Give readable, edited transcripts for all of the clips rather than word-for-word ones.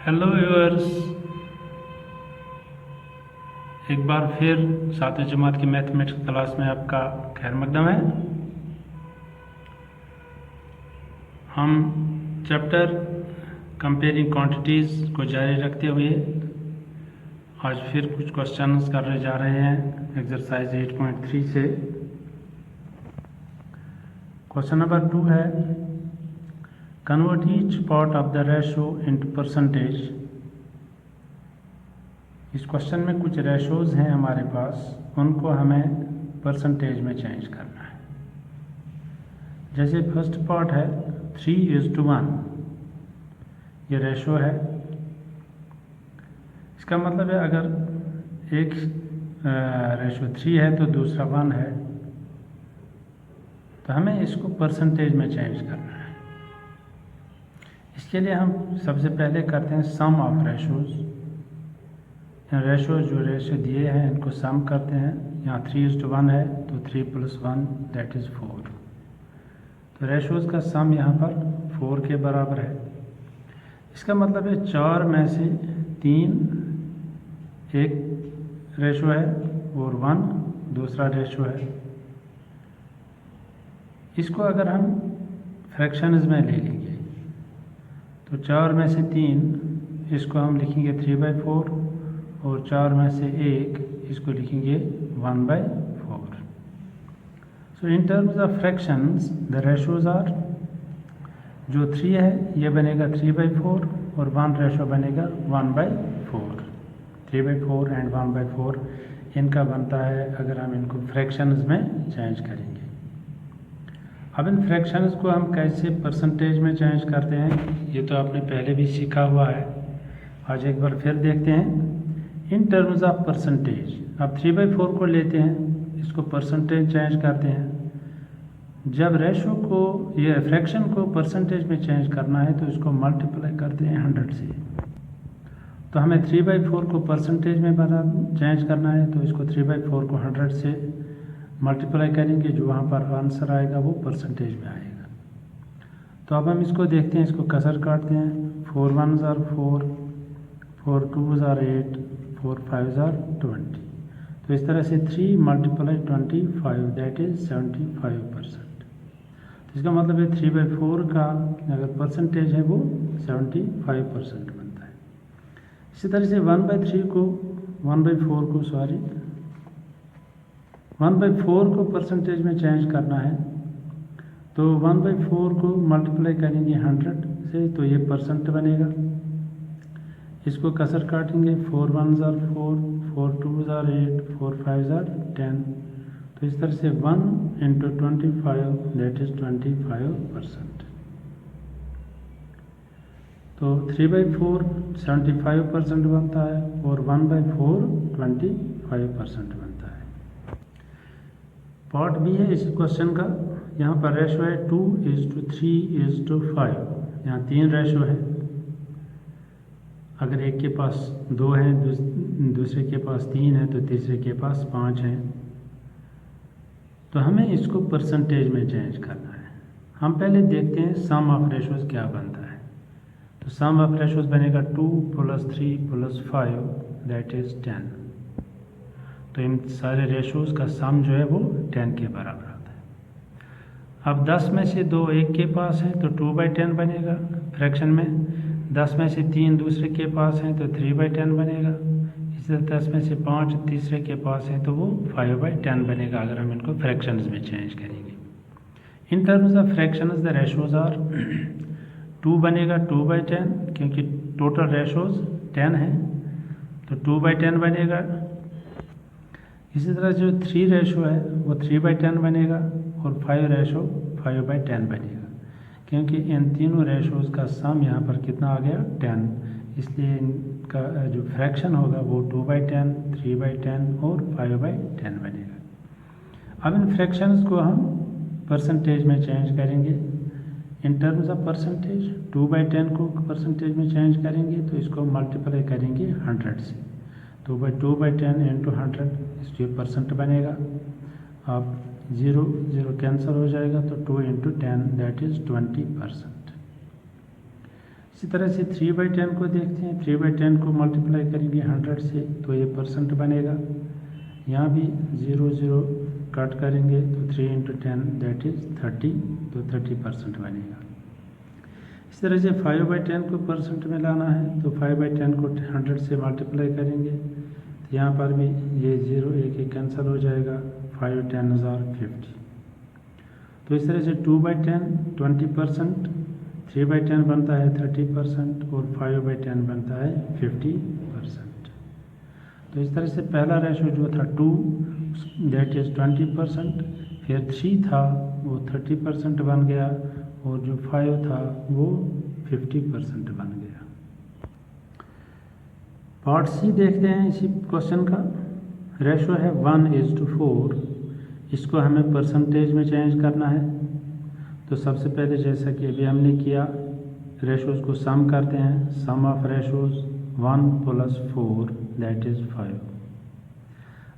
Hello viewers, एक बार फिर सातवीं जमात की मैथमेटिक्स क्लास में आपका खैर मकदम है। हम चैप्टर कंपेयरिंग क्वांटिटीज़ को जारी रखते हुए आज फिर कुछ क्वेश्चंस करने जा रहे हैं एक्सरसाइज 8.3 से। क्वेश्चन नंबर 2 है, convert each part of the ratio into percentage. इस क्वेश्चन में कुछ रेशोज हैं हमारे पास, उनको हमें परसेंटेज में चेंज करना है। जैसे फर्स्ट पार्ट है 3:1, ये रेशो है। इसका मतलब है अगर एक रेशो 3 है तो दूसरा 1 है, तो हमें इसको परसेंटेज में चेंज करना है। इसके लिए हम सबसे पहले करते हैं सम ऑफ रेशोज। रेशो जो रेशो दिए हैं इनको सम करते हैं। यहाँ 3:1 है तो 3 + 1 दैट इज़ 4। तो रेशोज़ का सम यहाँ पर 4 के बराबर है। इसका मतलब है 4 में से 3 एक रेशो है और 1 दूसरा रेशो है। इसको अगर हम फ्रैक्शंस में ले लेंगे तो 4 में से 3 इसको हम लिखेंगे 3/4 और 4 में से 1 इसको लिखेंगे 1/4। So in terms of fractions the ratios are, जो 3 है ये बनेगा 3/4 और 1 रेशो बनेगा 1/4। 3/4 एंड 1/4 इनका बनता है अगर हम इनको फ्रैक्शंस में चेंज करेंगे। अब इन फ्रैक्शंस को हम कैसे परसेंटेज में चेंज करते हैं ये तो आपने पहले भी सीखा हुआ है। आज एक बार फिर देखते हैं। इन टर्म्स ऑफ परसेंटेज, अब 3/4 को लेते हैं, इसको परसेंटेज चेंज करते हैं। जब रेशो को ये फ्रैक्शन को परसेंटेज में चेंज करना है तो इसको मल्टीप्लाई करते हैं 100 से। तो हमें 3/4 को परसेंटेज में चेंज करना है तो इसको 3/4 को 100 से मल्टीप्लाई करेंगे, जो वहाँ पर आंसर आएगा वो परसेंटेज में आएगा। तो अब हम इसको देखते हैं, इसको कसर काटते हैं। 4 1s are 4, 4 2s are 8, 4 5s are 20। तो इस तरह से 3 × 25 दैट इज़ 75%। तो इसका मतलब है 3/4 का अगर परसेंटेज है वो 75% बनता है। इसी तरह से 1/4 को परसेंटेज में चेंज करना है तो 1/4 को मल्टीप्लाई करेंगे 100 से तो ये परसेंट बनेगा। इसको कसर काटेंगे। 4 1s are 4, 4 2s are 8, 4 5s are 10। तो इस तरह से 1 × 25 दैट इज़ 25%। तो 3/4 75% बनता है और 1/4 25% बनता है। पार्ट बी है इस क्वेश्चन का। यहाँ पर रेशो है 2:3:5। यहाँ 3 रेशो है। अगर एक के पास 2 है, दूसरे के पास 3 है तो तीसरे के पास 5 है। तो हमें इसको परसेंटेज में चेंज करना है। हम पहले देखते हैं सम ऑफ रेशोज़ क्या बनता है। तो सम ऑफ रेशोज़ बनेगा 2 + 3 + 5 दैट इज़ 10। तो इन सारे रेशोज़ का सम जो है वो 10 के बराबर आता है। अब 10 में से 2 एक के पास है तो 2/10 बनेगा फ्रैक्शन में। 10 में से 3 दूसरे के पास हैं तो 3/10 बनेगा। इसी तरह 10 में से 5 तीसरे के पास हैं तो वो 5/10 बनेगा अगर हम इनको फ्रैक्शंस में चेंज करेंगे। In terms of fractions the ratios are 2 बनेगा 2/10 क्योंकि टोटल रेशोज़ 10 हैं तो 2/10 बनेगा। इसी तरह जो 3 रेशो है वो 3/10 बनेगा और 5 रेशो 5/10 बनेगा क्योंकि इन तीनों रेशोज़ का सम यहाँ पर कितना आ गया 10। इसलिए इनका जो फ्रैक्शन होगा वो 2/10, 3/10 और 5/10 बनेगा। अब इन फ्रैक्शंस को हम परसेंटेज में चेंज करेंगे। इन टर्म्स ऑफ परसेंटेज 2/10 को परसेंटेज में चेंज करेंगे तो इसको मल्टीप्लाई करेंगे 100 से। तो 2/10 × 100 इसलिए परसेंट बनेगा। अब 0 0 कैंसिल हो जाएगा तो 2 × 10 दैट इज़ 20%। इसी तरह से 3/10 को देखते हैं। 3/10 को मल्टीप्लाई करेंगे 100 से तो ये परसेंट बनेगा। यहाँ भी 0 0 कट करेंगे तो 3 × 10 दैट इज़ 30, तो 30% बनेगा। इस तरह से 5/10 को परसेंट में लाना है तो 5/10 को 100 से मल्टीप्लाई करेंगे तो यहाँ पर भी ये 0 1 कैंसिल हो जाएगा। 5 10 50। तो इस तरह से 2/10 20%, 3/10 बनता है 30% और 5/10 बनता है 50%। तो इस तरह से पहला रेशो जो था 2 दैट इज़ 20%, फिर 3 था वो 30% बन गया और जो 5 था वो 50% बन गया। पार्ट सी देखते हैं इसी क्वेश्चन का। रेशो है 1:4, इसको हमें परसेंटेज में चेंज करना है। तो सबसे पहले जैसा कि अभी हमने किया, रेशोज़ को सम करते हैं। सम ऑफ रेशोज़ 1 + 4 दैट इज़ 5।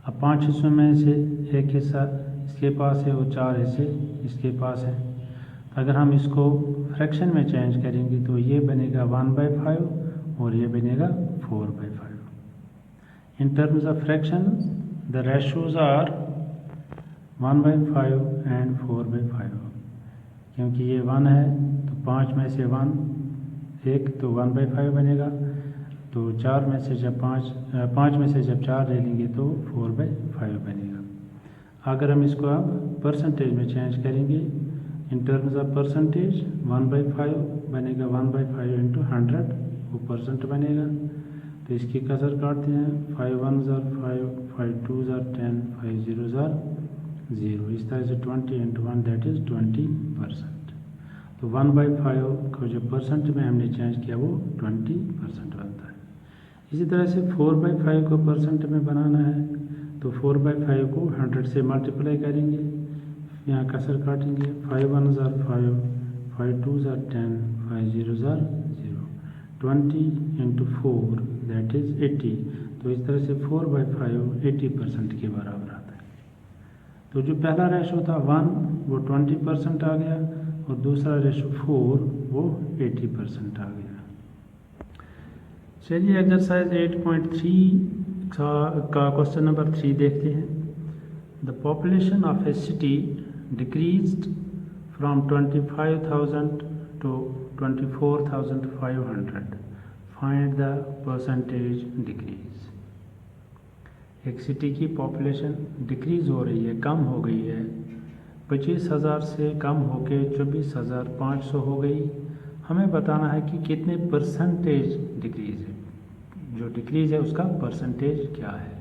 अब 5 हिस्सों में से एक हिस्सा इसके पास है और 4 हिस्से इसके पास है। अगर हम इसको फ्रैक्शन में चेंज करेंगे तो ये बनेगा 1/5 और ये बनेगा 4/5। In terms of fraction the ratios are 1/5 and 4/5। क्योंकि ये 1 है तो 5 में से 1 तो 1/5 बनेगा। तो 4 में से जब 5 में से जब 4 ले लेंगे तो 4/5 बनेगा। अगर हम इसको अब परसेंटेज में चेंज करेंगे इन टर्म्स ऑफ परसेंटेज 1/5 बनेगा 1/5 × 100, वो परसेंट बनेगा। तो इसकी कसर काटते हैं। 5 1s are 5, 5 2s are 10, 5 0s are 0। इस तरह से 20 × 1 दैट इज़ 20%। तो 1/5 को जो परसेंट में हमने चेंज किया वो 20% बनता है। इसी तरह से 4/5 को परसेंट में बनाना है तो 4/5 को 100 से मल्टीप्लाई करेंगे, यहाँ कसर काटेंगे। 5 1s are 5, 5 2s are 10, 5 0s are 0। 20 × 4 that is 80। तो इस तरह से 4/5 80% के बराबर आता है। तो जो पहला रेशो था 1 वो 20% आ गया और दूसरा रेशो 4 वो 80% आ गया। चलिए एक्सरसाइज 8.3 का क्वेश्चन नंबर 3 देखते हैं। The population of A city decreased from 25,000 to 24,500. Find the percentage decrease. एक सिटी की पॉपुलेशन डिक्रीज़ हो रही है, कम हो गई है। 25,000 से कम होके 24,500 हो गई। हमें बताना है कि कितने परसेंटेज डिक्रीज़ है। जो डिक्रीज़ है उसका परसेंटेज क्या है।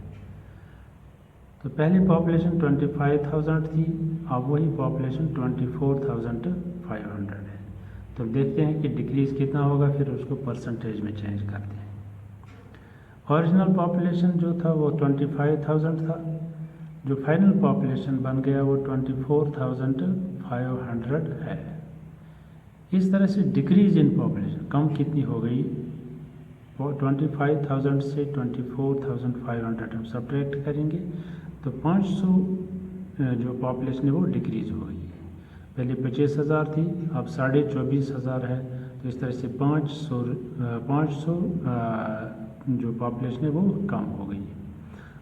तो पहली पॉपुलेशन 25,000 थी, अब वही पॉपुलेशन 24,500 है। तो देखते हैं कि डिक्रीज़ कितना होगा, फिर उसको परसेंटेज में चेंज करते हैं। ओरिजिनल पॉपुलेशन जो था वो 25,000 था, जो फाइनल पॉपुलेशन बन गया वो 24,500 है। इस तरह से डिक्रीज़ इन पॉपुलेशन कम कितनी हो गई, वो 25,000 से 24,500 हम सब्ट्रैक्ट करेंगे तो 500 जो पॉपुलेशन है वो डिक्रीज़ हो गई है। पहले 25,000 थी, अब 24,500 है। तो इस तरह से 500 जो पॉपुलेशन है वो कम हो गई है।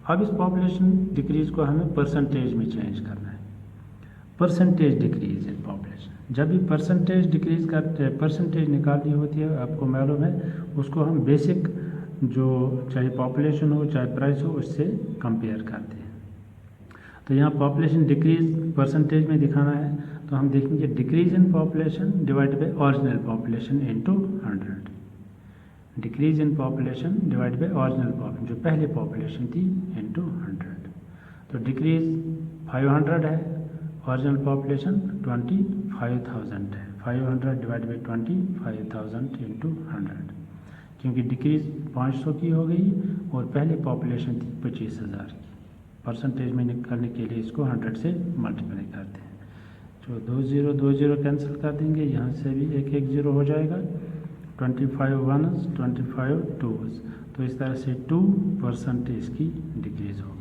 अब इस पॉपुलेशन डिक्रीज़ को हमें परसेंटेज में चेंज करना है। परसेंटेज डिक्रीज़ इन पॉपुलेशन, जब भी परसेंटेज डिक्रीज़ करते हैं, परसेंटेज निकालनी होती है, आपको मालूम है, उसको हम बेसिक जो चाहे पॉपुलेशन हो चाहे प्राइस हो उससे कंपेयर करते हैं। तो यहाँ पॉपुलेशन डिक्रीज़ परसेंटेज में दिखाना है तो हम देखेंगे decrease in population divide by original population into 100। Decrease in population divide by original population जो पहले पॉपुलेशन थी इनटू 100। तो डिक्रीज़ 500 है, ओरिजिनल पॉपुलेशन 25,000 है। 500 डिवाइड बाई 25,000 इंटू 100, क्योंकि डिक्रीज़ 500 की हो गई और पहले पॉपुलेशन थी 25,000 की। परसेंटेज में निकालने के लिए इसको 100 से मल्टीप्लाई करते हैं। जो 2 0 कैंसिल कर देंगे, यहाँ से भी 1 0 हो जाएगा। 25 1s 25 2s, तो इस तरह से 2% इसकी डिक्रीज़ हो गई।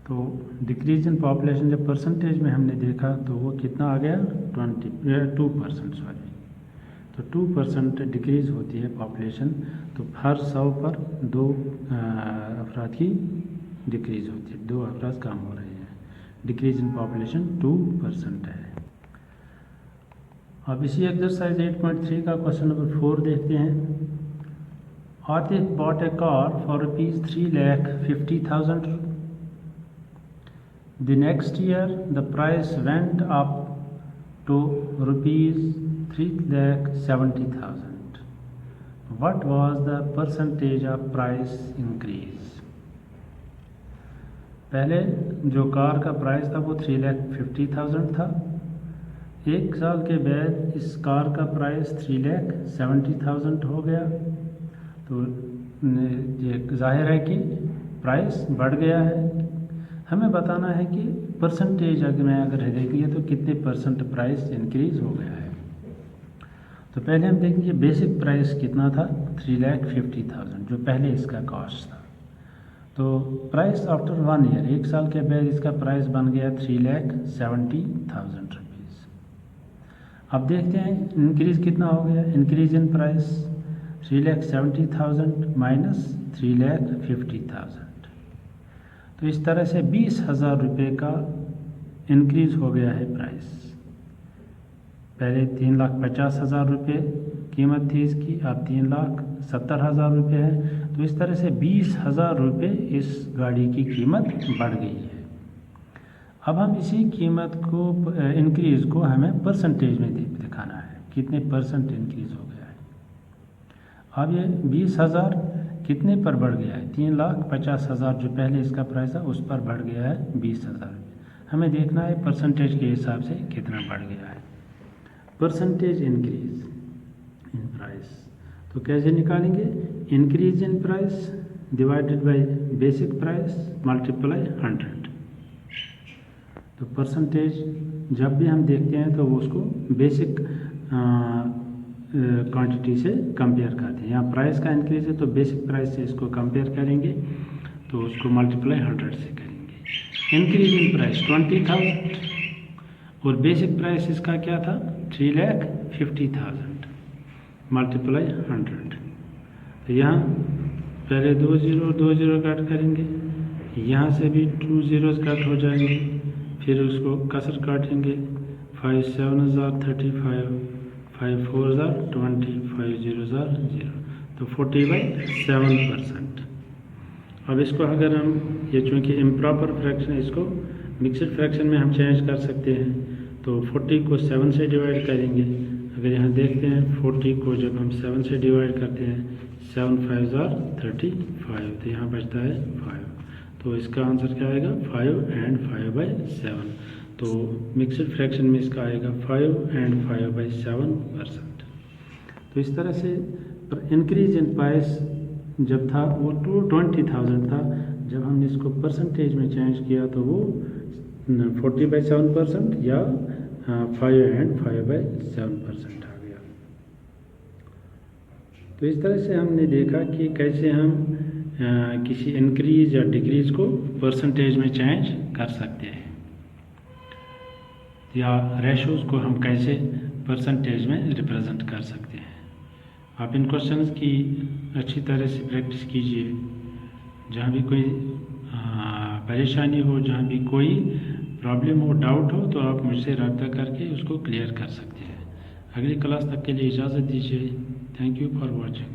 तो डिक्रीज इन पॉपुलेशन जब परसेंटेज में हमने देखा तो वो कितना आ गया 2%। सॉरी, तो 2% डिक्रीज़ होती है पॉपुलेशन, तो हर 100 पर 2 अफराद की डिक्रीज़ होती है, 2 अफराद कम हो रहे हैं। डिक्रीज़ इन पॉपुलेशन 2% है। अब इसी एक्सरसाइज 8.3 का क्वेश्चन नंबर 4 देखते हैं। Atif bot A car for ₹3,50,000. The next year the price went up to ₹3,70,000. What was the percentage of price increase? पहले जो कार का प्राइस था वो 3,50,000 था। 1 साल के बाद इस कार का प्राइस 3,70,000 हो गया। तो ये जाहिर है कि प्राइस बढ़ गया है। हमें बताना है कि परसेंटेज अगर देखेंगे तो कितने परसेंट प्राइस इंक्रीज़ हो गया है। तो पहले हम देखेंगे बेसिक प्राइस कितना था, 3,50,000 जो पहले इसका कॉस्ट था। तो प्राइस आफ्टर 1 ईयर, 1 साल के बाद इसका प्राइस बन गया 3,70,000 रुपीज़। अब देखते हैं इंक्रीज़ कितना हो गया। इंक्रीज इन प्राइस 3,70,000 माइनस 3,50,000, तो इस तरह से 20,000 रुपये का इंक्रीज़ हो गया है प्राइस। पहले 3,50,000 रुपये कीमत थी इसकी, अब 3,70,000 रुपये है। तो इस तरह से 20,000 रुपये इस गाड़ी की कीमत बढ़ गई है। अब हम इसी कीमत को इंक्रीज़ को हमें परसेंटेज में दिखाना है, कितने परसेंट इंक्रीज़ हो गया है। अब ये 20,000 कितने पर बढ़ गया है, 3,50,000 जो पहले इसका प्राइस था उस पर बढ़ गया है 20,000। हमें देखना है परसेंटेज के हिसाब से कितना बढ़ गया है। परसेंटेज इंक्रीज इन प्राइस, तो कैसे निकालेंगे, increase in price divided by basic price multiply 100। तो परसेंटेज जब भी हम देखते हैं तो वो उसको बेसिक क्वांटिटी से कंपेयर करते हैं। यहाँ प्राइस का इंक्रीज है तो बेसिक प्राइस से इसको कंपेयर करेंगे तो उसको मल्टीप्लाई 100 से करेंगे। इंक्रीज इन प्राइस 20,000 और बेसिक प्राइस इसका क्या था 3,50,000 मल्टीप्लाई 100। तो यहाँ पहले 2 0 कट करेंगे, यहाँ से भी 2 zeros कट हो जाएंगे, फिर उसको कसर काटेंगे 5 7 35 5 4 20 5 0 0, तो 40/7%। अब इसको अगर हम ये चूँकि इम्प्रॉपर फ्रैक्शन है, इसको मिक्सड फ्रैक्शन में हम चेंज कर सकते हैं। तो 40 को 7 से डिवाइड करेंगे। अगर यहाँ देखते हैं 40 को जब हम 7 से डिवाइड करते हैं 7 5 35, तो यहाँ बचता है 5। तो इसका आंसर क्या आएगा 5 and 5/7। तो मिक्सड फ्रैक्शन में इसका आएगा 5 and 5/7%। तो इस तरह से इंक्रीज इन प्राइस जब था वो 20,000 था, जब हमने इसको परसेंटेज में चेंज किया तो वो 40/7% या 5 and 5/7% आ गया। तो इस तरह से हमने देखा कि कैसे हम किसी इंक्रीज या डिक्रीज को परसेंटेज में चेंज कर सकते हैं, या रेशोज़ को हम कैसे परसेंटेज में रिप्रेजेंट कर सकते हैं। आप इन क्वेश्चंस की अच्छी तरह से प्रैक्टिस कीजिए। जहाँ भी कोई परेशानी हो, जहाँ भी कोई प्रॉब्लम हो, डाउट हो, तो आप मुझसे रब्ता करके उसको क्लियर कर सकते हैं। अगली क्लास तक के लिए इजाज़त दीजिए। Thank you for watching.